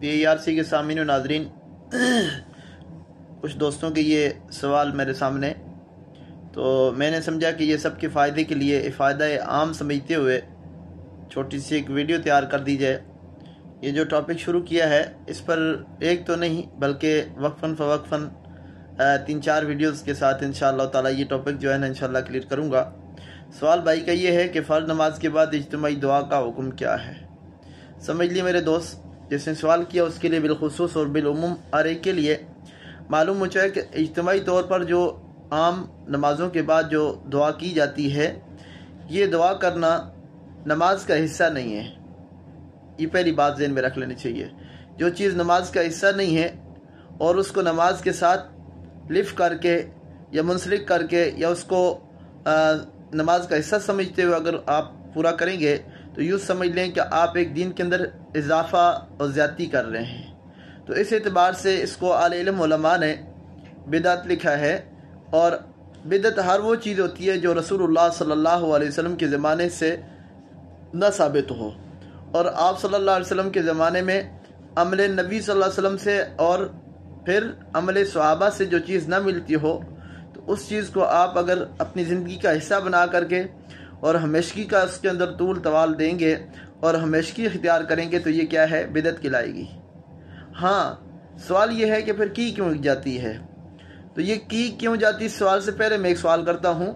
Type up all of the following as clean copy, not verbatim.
PIRC کے سامعین و ناظرین، کچھ دوستوں کے یہ سوال میرے سامنے، تو میں نے سمجھا کہ یہ سب کے فائدے کے لیے افادہ عام سمجھتے ہوئے چھوٹی سی ایک ویڈیو تیار کر دی جائے۔ یہ جو ٹاپک شروع کیا ہے اس پر ایک تو نہیں بلکہ وقفاً فوقفاً 3-4 ویڈیوز کے ساتھ انشاءاللہ تعالی یہ ٹاپک جو ہے نا انشاءاللہ کلیئر کروں گا۔ سوال بھائی کا یہ ہے کہ فرض نماز کے بعد اجتماعی دعا کا حکم کیا ہے؟ سمجھ لیے میرے دوست، جس نے سوال کیا اس کے لیے بالخصوص اور بالعموم ہر ایک کے لیے معلوم ہو چاہے کہ اجتماعی طور پر جو عام نمازوں کے بعد جو دعا کی جاتی ہے، یہ دعا کرنا نماز کا حصہ نہیں ہے۔ یہ پہلی بات ذہن میں رکھ لینی چاہیے۔ جو چیز نماز کا حصہ نہیں ہے اور اس کو نماز کے ساتھ لفٹ کر کے یا منسلک کر کے یا اس کو نماز کا حصہ سمجھتے ہوئے اگر آپ پورا کریں گے تو یوں سمجھ لیں کہ آپ ایک دین کے اندر اضافہ اور زیادتی کر رہے ہیں۔ تو اس اعتبار سے اس کو اہل علم علماء نے بدعت لکھا ہے، اور بدعت ہر وہ چیز ہوتی ہے جو رسول اللہ صلی اللہ علیہ وسلم کے زمانے سے نہ ثابت ہو، اور آپ صلی اللہ علیہ وسلم کے زمانے میں عمل نبی صلی اللہ علیہ وسلم سے اور پھر عمل صحابہ سے جو چیز نہ ملتی ہو، تو اس چیز کو آپ اگر اپنی زندگی کا حصہ بنا کر کے اور ہمیشگی کا اس کے اندر طول توال دیں گے اور ہمیشگی اختیار کریں گے تو یہ کیا ہے؟ بدعت کہلائے گی۔ ہاں، سوال یہ ہے کہ پھر کی کیوں جاتی ہے؟ تو یہ کی کیوں جاتی، اس سوال سے پہلے میں ایک سوال کرتا ہوں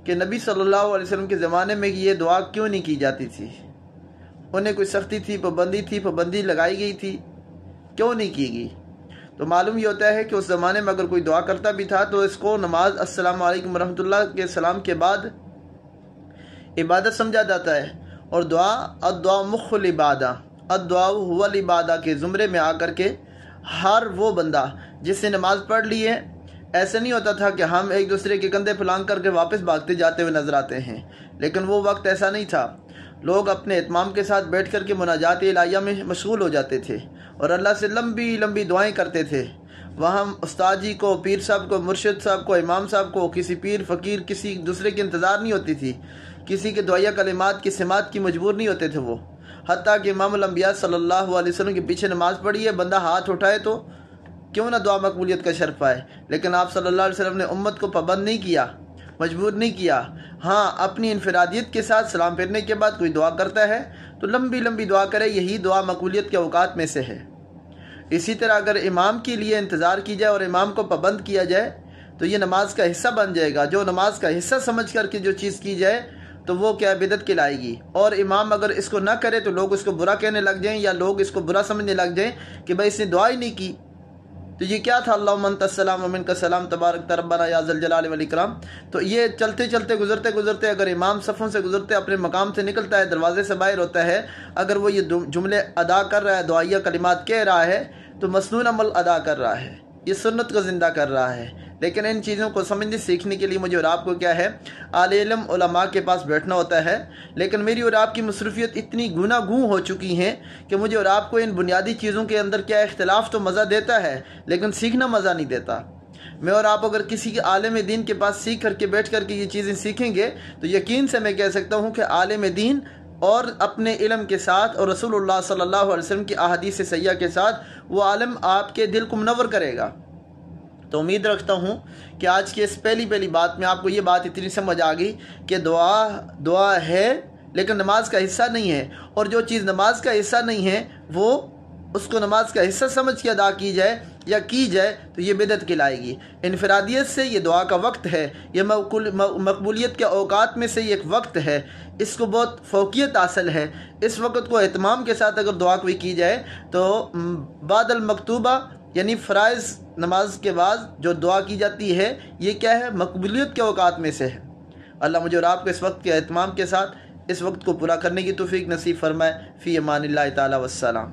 کہ نبی صلی اللہ علیہ وسلم کے زمانے میں یہ دعا کیوں نہیں کی جاتی تھی؟ انہیں کوئی سختی تھی، پابندی لگائی گئی تھی، کیوں نہیں کی گئی؟ تو معلوم یہ ہوتا ہے کہ اس زمانے میں اگر کوئی دعا کرتا بھی تھا تو اس کو نماز السلام علیکم ورحمۃ اللہ کے سلام کے بعد عبادت سمجھا جاتا ہے، اور الدعاء مخ العبادہ، الدعاء هو العبادہ کے زمرے میں آ کر کے ہر وہ بندہ جس نے نماز پڑھ لی ہے، ایسا نہیں ہوتا تھا کہ ہم ایک دوسرے کے کندھے پھلانگ کر کے واپس بھاگتے جاتے ہوئے نظر آتے ہیں، لیکن وہ وقت ایسا نہیں تھا۔ لوگ اپنے اہتمام کے ساتھ بیٹھ کر کے مناجات الہیہ میں مشغول ہو جاتے تھے اور اللہ سے لمبی لمبی دعائیں کرتے تھے۔ وہاں استاد جی کو، پیر صاحب کو، مرشد صاحب کو، امام صاحب کو، کسی پیر فقیر کسی دوسرے کی انتظار نہیں ہوتی تھی، کسی کے دعائیہ کلمات کی سماعت کی مجبور نہیں ہوتے تھے وہ، حتیٰ کہ امام الانبیاء صلی اللہ علیہ وسلم کے پیچھے نماز پڑھی ہے، بندہ ہاتھ اٹھائے تو کیوں نہ دعا مقبولیت کا شرف پائے، لیکن آپ صلی اللہ علیہ وسلم نے امت کو پابند نہیں کیا، مجبور نہیں کیا۔ ہاں، اپنی انفرادیت کے ساتھ سلام پھیرنے کے بعد کوئی دعا کرتا ہے تو لمبی لمبی دعا کرے، یہی دعا مقبولیت کے اوقات میں سے ہے۔ اسی طرح اگر امام کے لیے انتظار کی جائے اور امام کو پابند کیا جائے تو یہ نماز کا حصہ بن جائے گا۔ جو نماز کا حصہ سمجھ کر کے جو چیز کی جائے تو وہ کیا بدعت کہلائے گی، اور امام اگر اس کو نہ کرے تو لوگ اس کو برا کہنے لگ جائیں یا لوگ اس کو برا سمجھنے لگ جائیں کہ بھائی اس نے دعا ہی نہیں کی، تو یہ کیا تھا؟ اللہم انت السلام ومنک السلام تبارک ربنا یا ذا الجلال والاکرام۔ تو یہ چلتے چلتے گزرتے اگر امام صفوں سے گزرتے اپنے مقام سے نکلتا ہے، دروازے سے باہر ہوتا ہے، اگر وہ یہ جملے ادا کر رہا ہے، دعائیہ کلمات کہہ رہا ہے، تو مسنون عمل ادا کر رہا ہے، یہ سنت کو زندہ کر رہا ہے۔ لیکن ان چیزوں کو سمجھنے سیکھنے کے لیے مجھے اور آپ کو کیا ہے؟ اہل علم علماء کے پاس بیٹھنا ہوتا ہے۔ لیکن میری اور آپ کی مصروفیت اتنی گوناگوں ہو چکی ہیں کہ مجھے اور آپ کو ان بنیادی چیزوں کے اندر کیا اختلاف تو مزہ دیتا ہے لیکن سیکھنا مزہ نہیں دیتا۔ میں اور آپ اگر کسی کے عالم دین کے پاس سیکھ کر کے بیٹھ کر کے یہ چیزیں سیکھیں گے تو یقین سے میں کہہ سکتا ہوں کہ عالم دین اور اپنے علم کے ساتھ اور رسول اللہ صلی اللہ علیہ وسلم کی احادیث صحیحہ کے ساتھ وہ عالم آپ کے دل کو منور کرے گا۔ تو امید رکھتا ہوں کہ آج کی اس پہلی بات میں آپ کو یہ بات اتنی سمجھ آ گئی کہ دعا ہے لیکن نماز کا حصہ نہیں ہے، اور جو چیز نماز کا حصہ نہیں ہے وہ اس کو نماز کا حصہ سمجھ کے ادا کی جائے یا کی جائے تو یہ بدعت کہلائے گی۔ انفرادیت سے یہ دعا کا وقت ہے، یہ مقبولیت کے اوقات میں سے یہ ایک وقت ہے، اس کو بہت فوقیت حاصل ہے۔ اس وقت کو اہتمام کے ساتھ اگر دعا کوئی کی جائے تو بعد المکتوبہ یعنی فرائض نماز کے بعد جو دعا کی جاتی ہے یہ کیا ہے؟ مقبولیت کے اوقات میں سے ہے۔ اللہ مجھے اور آپ کو اس وقت کے اہتمام کے ساتھ اس وقت کو پورا کرنے کی توفیق نصیب فرمائے۔ فی امان اللہ تعالی والسلام۔